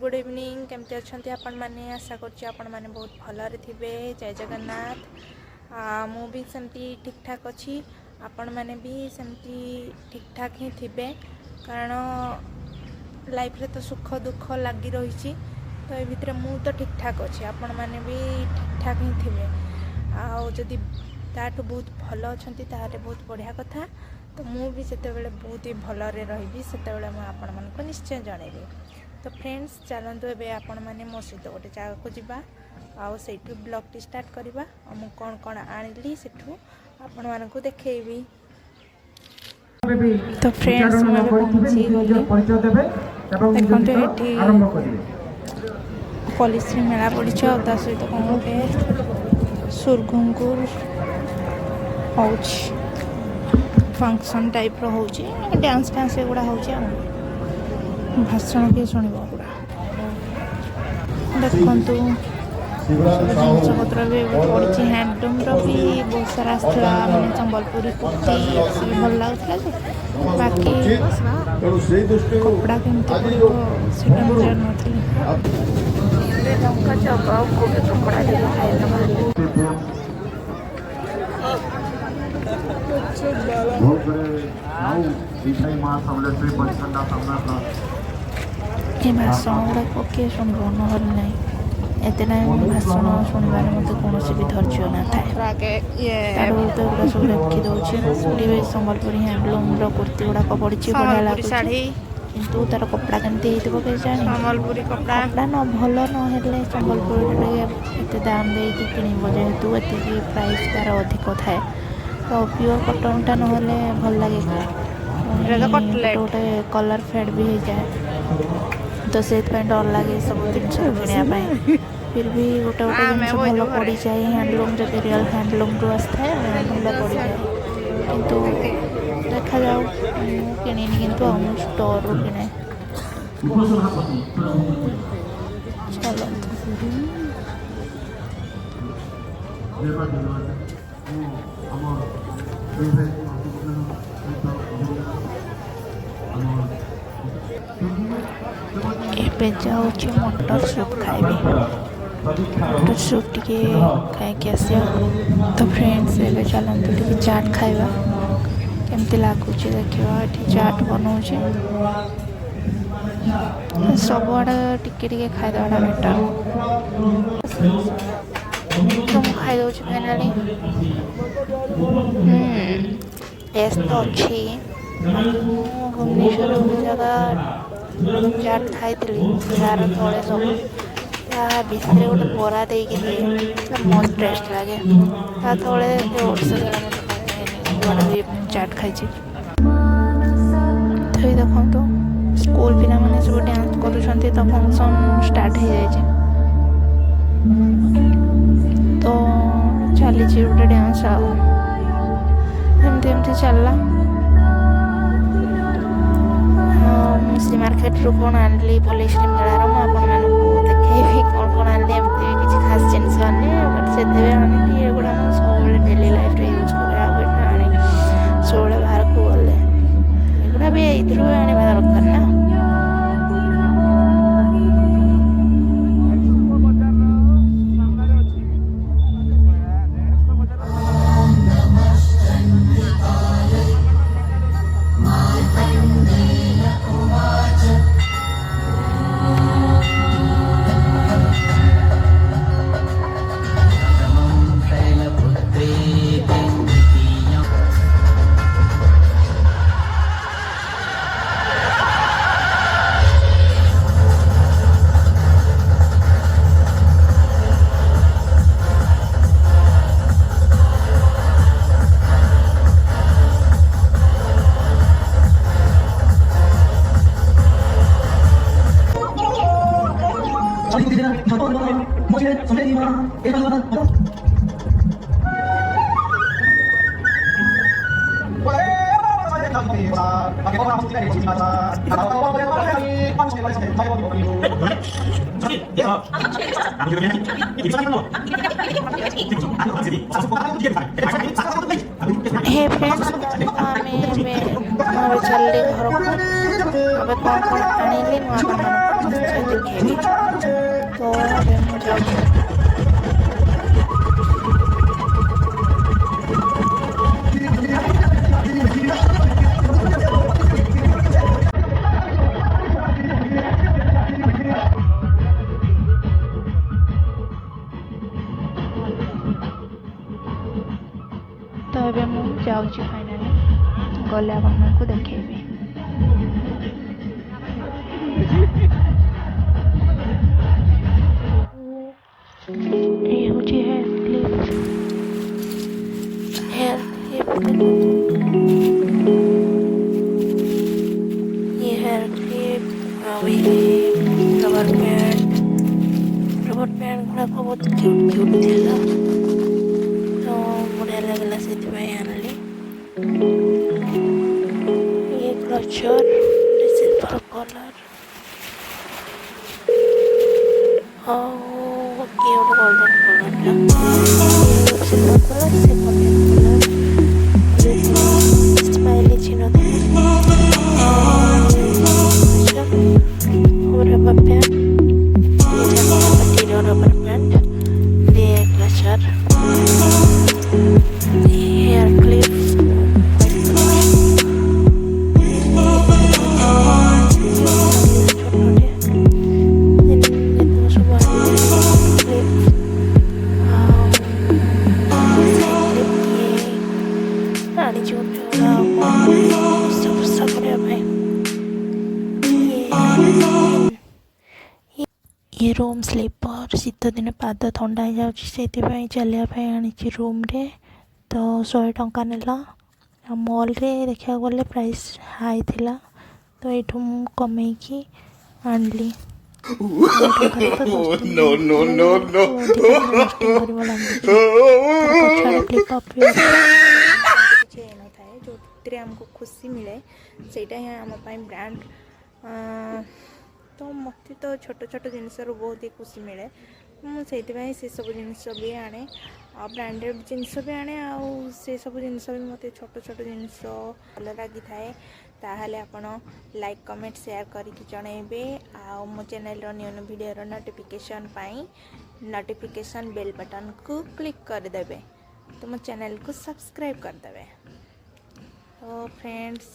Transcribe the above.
Good evening केमती अच्छा आपण मैंने आशा कर बहुत भलरे थे। जय जगन्नाथ। मु भी सेमती ठीक ठाक अच्छी आपण मैंने भी सेमती ठीक ठाक ही थे कारण लाइफ रे तो सुख दुख लगी रही तो ये भितर मु तो ठीक ठाक अच्छी आपण मैंने भी ठीक ठाक ही थे। आदि ताठू बहुत भल अच्छा ताहले बहुत बढ़िया कथा। तो मु भी से बहुत ही भलरे रही से आपण मानक निश्चय जनइबी। तो फ्रेंड्स चलतु ए आपण मैंने मो सहित गोटे जगह को जावा आउ ब्लॉग टी स्टार्ट करवा मु कौन कौन आनी से आपण मानक देखी। तो फ्रेंड्स मैं पहुंची गली देखते ये पॉलिसी मेला पड़ी सहित कौन गोटे सुरघुंगुर हो फंक्शन टाइप हो डांस डांस एगुड़ा हो भाषण किए शुण पूरा देखु जिनपतर भी पड़ी हैंडलूम भी बहुत सारा आसला मैंने संबलपुरी कुर्ती भी भल लगुला बाकी कपड़ा केमती पड़ा मुझे नी ये भाषण गुड़ा किए शुणव ना एत टाइम भाषण शुणवे मत कौन भी धैर्य न था तो गुड़ा सब रखी दूसरी संबलपुरी हैंडलूम कुर्ती गुड़ाक पड़ी बढ़िया लगे किंतु तार कपड़ा केमती हो संबलपुरी कपड़ा न भल ना संबलपुर एत दाम दे किणव जेहेतु एति प्राइस तार अधिक थाए तो प्योर कटनटा ना भल लगे गोटे कलर फेड भी हो जाए तो से डर लगे सब जिन किनापी फिर भी गोटे गोटे जिन भल पड़ जाए हैंडलूम जब रियल हैंडलूम रू आसता है भल पड़ जाए किंतु देखा जाऊ किणी किंतु स्टोर रू किणे चलो ए जाऊँ मटर सूप खाइबी मटर सूप टी खाई आस। तो फ्रेंड्स ए चलते टे चाट खाइबा केमती लगुच देखा ये चाट बनाऊे सब आड़े टिके खाईदेवा बेटर तो मुझे खाईदे फाइनाली टेस्ट तो अच्छी भुवनेश्वर गोटे जगह चाट खाई तार तले सब भितर गोटे बरा दे मस्त टेस्ट लगे तले चाट खाई तो देखो तो स्कूल पिला मैंने सब डांस कर तो फंक्शन स्टार्ट हो जाए तो चली गोटे डांस आमती चलला सी मार्केट रू कौन आनली पुलिस मेलार मुझे देखी कौन कौन आनली एमती किसी खास जिनस से गुड़ा सब डेली लाइफ यूज कर सब बाहर को गले एगुड़ा भी आने दरकार ना। हे फ्रेंड्स आमे चलली घर को अबे कौन कौन आनिली नुआ आपन निश्चय देखेबी तो अबे मु जाउछु तो अबे मु जाउछु फाइनली गले आपन को देखेबी ये होची हेयर क्लिप ये हेयर क्लिप रबर बैंड गुड़ा बहुत क्यूट क्यूट थिला तो बढ़िया लगला से आनली ये क्लचर सिल्वर कलर ये गोल्डन कलर सिल्वर कलर से गोल्डन कलर स्माइली चिन्ह रबर बैंड रबर बैंड ये क्लचर हेयर क्लिप ये रूम स्लीपर शीत दिन पाद थंडा हो जाऊँगी से चलिए आनी रूम रे तो 100 टंका नेला मॉल रे देखा गले प्राइस हाई थिला तो ये कमे की आनली जो आमको खुशी मिले सेटा ही आम ब्रांड तो मत तो छोट छोट जिनस बहुत ही खुशी मिले मुझे से सब जिनस भी आने ब्रांडेड जिनस भी आने से सब जिनस भी मत छोट छोट जिनस भल लगी थाए ताहले आपण लाइक कमेंट शेयर करके जनइबे आ मो चैनल रो न्यू वीडियो नोटिफिकेशन पाई नोटिफिकेशन बेल बटन को क्लिक कर देबे तो मो चैनल को सब्सक्राइब कर देबे तो फ्रेंड्स